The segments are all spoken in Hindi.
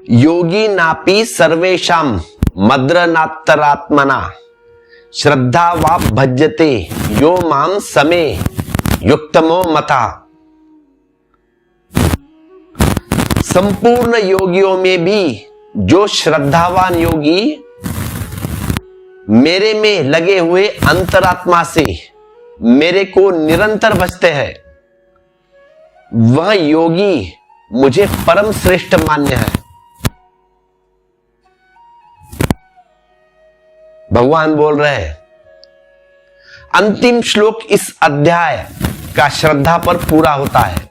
योगी नापि सर्वेषां मद्रनात्तरात्मना श्रद्धा वा भज्यते यो मां समे युक्तमो मता। संपूर्ण योगियों में भी जो श्रद्धावान योगी मेरे में लगे हुए अंतरात्मा से मेरे को निरंतर भजते हैं, वह योगी मुझे परम श्रेष्ठ मान्य है। भगवान बोल रहे हैं। अंतिम श्लोक इस अध्याय का श्रद्धा पर पूरा होता है।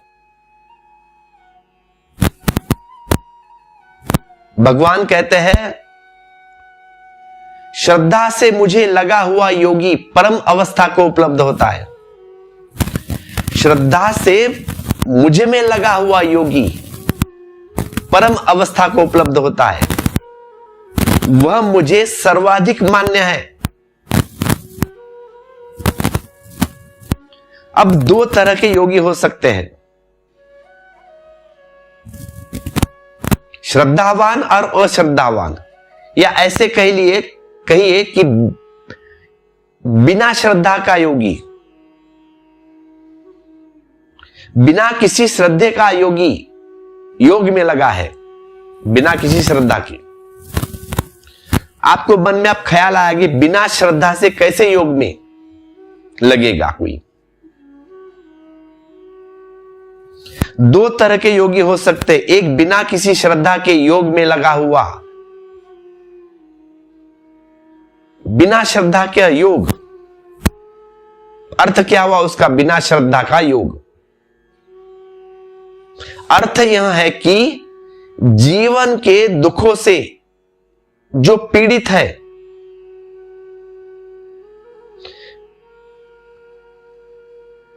भगवान कहते हैं, श्रद्धा से मुझे लगा हुआ योगी परम अवस्था को उपलब्ध होता है। श्रद्धा से मुझे में लगा हुआ योगी परम अवस्था को उपलब्ध होता है, वह मुझे सर्वाधिक मान्य है। अब दो तरह के योगी हो सकते हैं, श्रद्धावान और अश्रद्धावान, या ऐसे कहिए कि बिना श्रद्धा का योगी, बिना किसी श्रद्धे का योगी योग में लगा है, बिना किसी श्रद्धा की। आपको मन में अब ख्याल आया कि बिना श्रद्धा से कैसे योग में लगेगा कोई। दो तरह के योगी हो सकते, एक बिना किसी श्रद्धा के योग में लगा हुआ, बिना श्रद्धा के योग, अर्थ क्या हुआ उसका, बिना श्रद्धा का योग। अर्थ यह है कि जीवन के दुखों से जो पीड़ित है,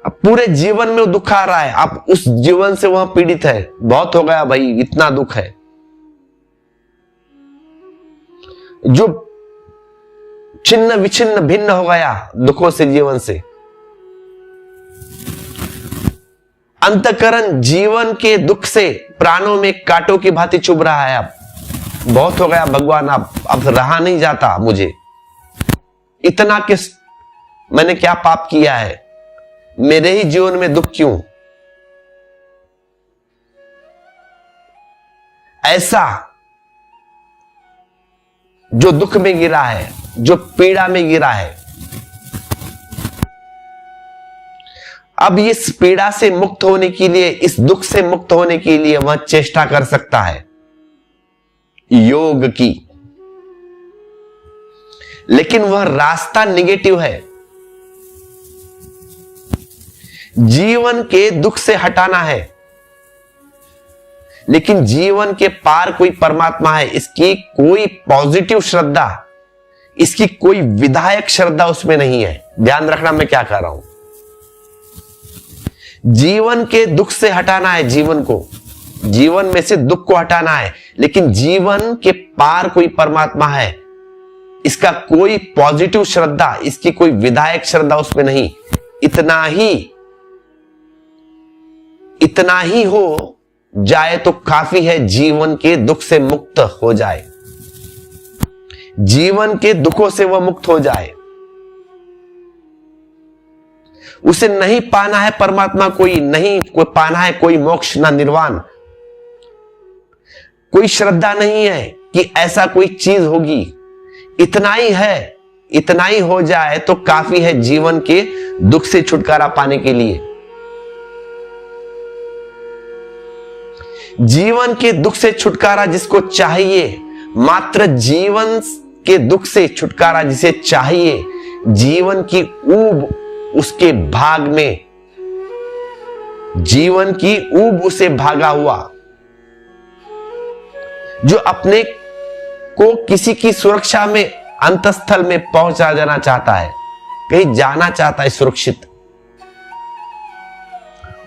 अब पूरे जीवन में वो दुख आ रहा है, अब उस जीवन से वह पीड़ित है, बहुत हो गया भाई, इतना दुख है, जो छिन्न विच्छिन्न भिन्न हो गया दुखों से, जीवन से। अंतकरण जीवन के दुख से प्राणों में कांटों की भांति चुभ रहा है। अब बहुत हो गया भगवान, अब रहा नहीं जाता मुझे, इतना किस मैंने क्या पाप किया है, मेरे ही जीवन में दुख क्यों। ऐसा जो दुख में गिरा है, जो पीड़ा में गिरा है, अब इस पीड़ा से मुक्त होने के लिए, इस दुख से मुक्त होने के लिए वह चेष्टा कर सकता है योग की, लेकिन वह रास्ता निगेटिव है। जीवन के दुख से हटाना है, लेकिन जीवन के पार कोई परमात्मा है, इसकी कोई पॉजिटिव श्रद्धा, इसकी कोई विधायक श्रद्धा उसमें नहीं है। ध्यान रखना मैं क्या कह रहा हूं। जीवन के दुख से हटाना है, जीवन को, जीवन में से दुख को हटाना है, लेकिन जीवन के पार कोई परमात्मा है, इसका कोई पॉजिटिव श्रद्धा, इसकी कोई विधायक श्रद्धा उसमें नहीं। इतना ही हो जाए तो काफी है, जीवन के दुख से मुक्त हो जाए, जीवन के दुखों से वह मुक्त हो जाए। उसे नहीं पाना है परमात्मा, कोई पाना है कोई मोक्ष ना निर्वाण, कोई श्रद्धा नहीं है कि ऐसा कोई चीज होगी। इतना ही है, इतना ही हो जाए तो काफी है जीवन के दुख से छुटकारा पाने के लिए। जीवन के दुख से छुटकारा जिसको चाहिए, मात्र जीवन के दुख से छुटकारा जिसे चाहिए, जीवन की ऊब उसके भाग में, जीवन की ऊब उसे भागा हुआ, जो अपने को किसी की सुरक्षा में अंतस्थल में पहुंचा जाना चाहता है, कहीं जाना चाहता है सुरक्षित,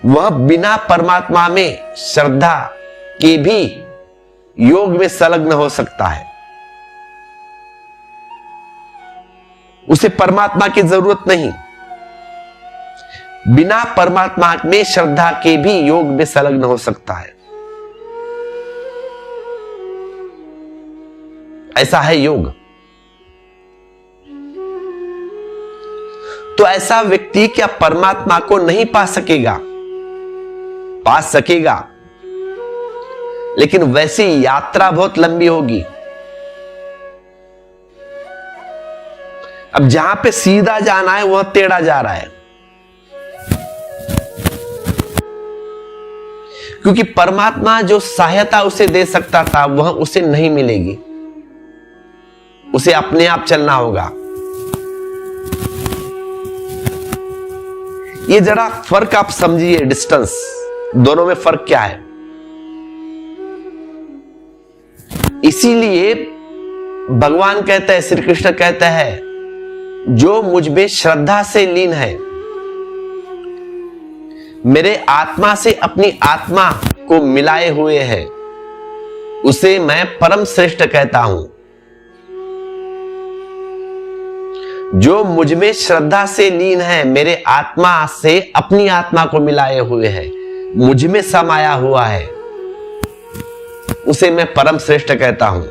वह बिना परमात्मा में श्रद्धा के भी योग में संलग्न हो सकता है। उसे परमात्मा की जरूरत नहीं, बिना परमात्मा में श्रद्धा के भी योग में संलग्न हो सकता है। ऐसा है योग। तो ऐसा व्यक्ति क्या परमात्मा को नहीं पा सकेगा? पा सकेगा, लेकिन वैसी यात्रा बहुत लंबी होगी। अब जहां पे सीधा जाना है वह टेढ़ा जा रहा है, क्योंकि परमात्मा जो सहायता उसे दे सकता था वह उसे नहीं मिलेगी। उसे अपने आप चलना होगा। ये जरा फर्क आप समझिए, डिस्टेंस दोनों में फर्क क्या है। इसीलिए भगवान कहते हैं, श्री कृष्ण कहते हैं, जो मुझ में श्रद्धा से लीन है, मेरे आत्मा से अपनी आत्मा को मिलाए हुए है, उसे मैं परम श्रेष्ठ कहता हूं। जो मुझ में श्रद्धा से लीन है, मेरे आत्मा से अपनी आत्मा को मिलाए हुए है, मुझ में समाया हुआ है, उसे मैं परम श्रेष्ठ कहता हूं।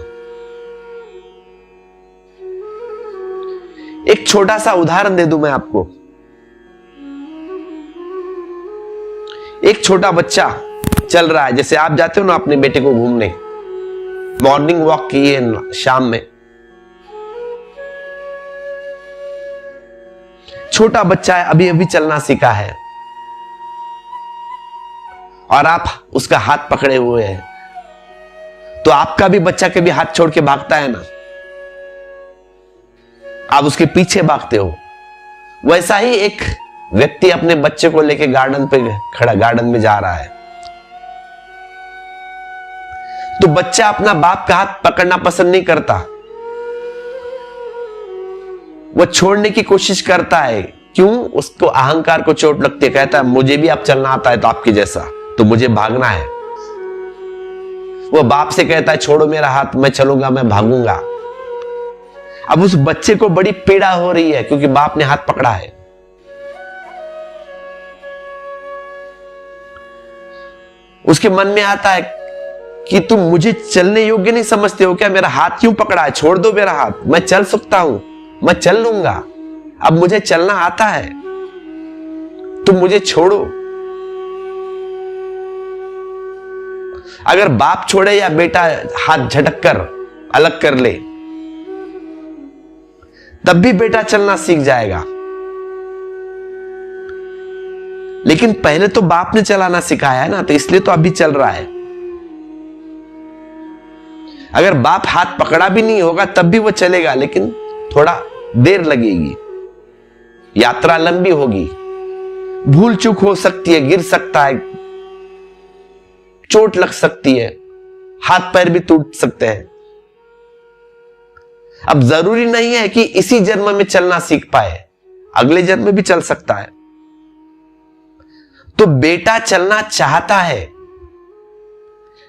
एक छोटा सा उदाहरण दे दूं मैं आपको। एक छोटा बच्चा चल रहा है, जैसे आप जाते हो ना अपने बेटे को घूमने, मॉर्निंग वॉक किए शाम में। छोटा बच्चा है, अभी अभी चलना सीखा है, और आप उसका हाथ पकड़े हुए हैं, तो आपका भी बच्चा कभी हाथ छोड़ के भागता है ना, आप उसके पीछे भागते हो। वैसा ही एक व्यक्ति अपने बच्चे को लेके गार्डन पे खड़ा, गार्डन में जा रहा है, तो बच्चा अपना बाप का हाथ पकड़ना पसंद नहीं करता, वह छोड़ने की कोशिश करता है। क्यों? उसको अहंकार को चोट लगती है, कहता है मुझे भी अब चलना आता है तो आपके जैसा, तो मुझे भागना है। वह बाप से कहता है छोड़ो मेरा हाथ, मैं चलूंगा, मैं भागूंगा। अब उस बच्चे को बड़ी पीड़ा हो रही है, क्योंकि बाप ने हाथ पकड़ा है। उसके मन में आता है कि तुम मुझे चलने योग्य नहीं समझते हो क्या? मेरा हाथ क्यों पकड़ा है? छोड़ दो मेरा हाथ, मैं चल सकता हूं, मैं चल लूंगा, अब मुझे चलना आता है, तुम मुझे छोड़ो। अगर बाप छोड़े या बेटा हाथ झटक कर अलग कर ले, तब भी बेटा चलना सीख जाएगा। लेकिन पहले तो बाप ने चलाना सिखाया है ना, तो इसलिए तो अभी चल रहा है। अगर बाप हाथ पकड़ा भी नहीं होगा तब भी वो चलेगा, लेकिन थोड़ा देर लगेगी, यात्रा लंबी होगी, भूल चूक हो सकती है, गिर सकता है, चोट लग सकती है, हाथ पैर भी टूट सकते हैं। अब जरूरी नहीं है कि इसी जन्म में चलना सीख पाए, अगले जन्म में भी चल सकता है। तो बेटा चलना चाहता है,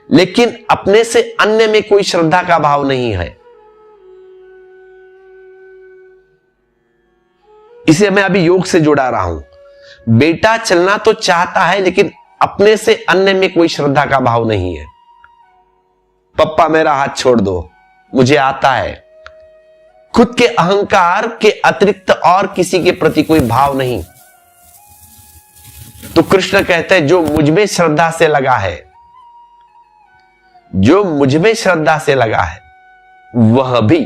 लेकिन अपने से अन्य में कोई श्रद्धा का भाव नहीं है। इसे मैं अभी योग से जुड़ा रहा हूं। बेटा चलना तो चाहता है, लेकिन अपने से अन्य में कोई श्रद्धा का भाव नहीं है। पप्पा मेरा हाथ छोड़ दो, मुझे आता है। खुद के अहंकार के अतिरिक्त और किसी के प्रति कोई भाव नहीं। तो कृष्ण कहते हैं जो मुझ में श्रद्धा से लगा है, जो मुझ में श्रद्धा से लगा है, वह भी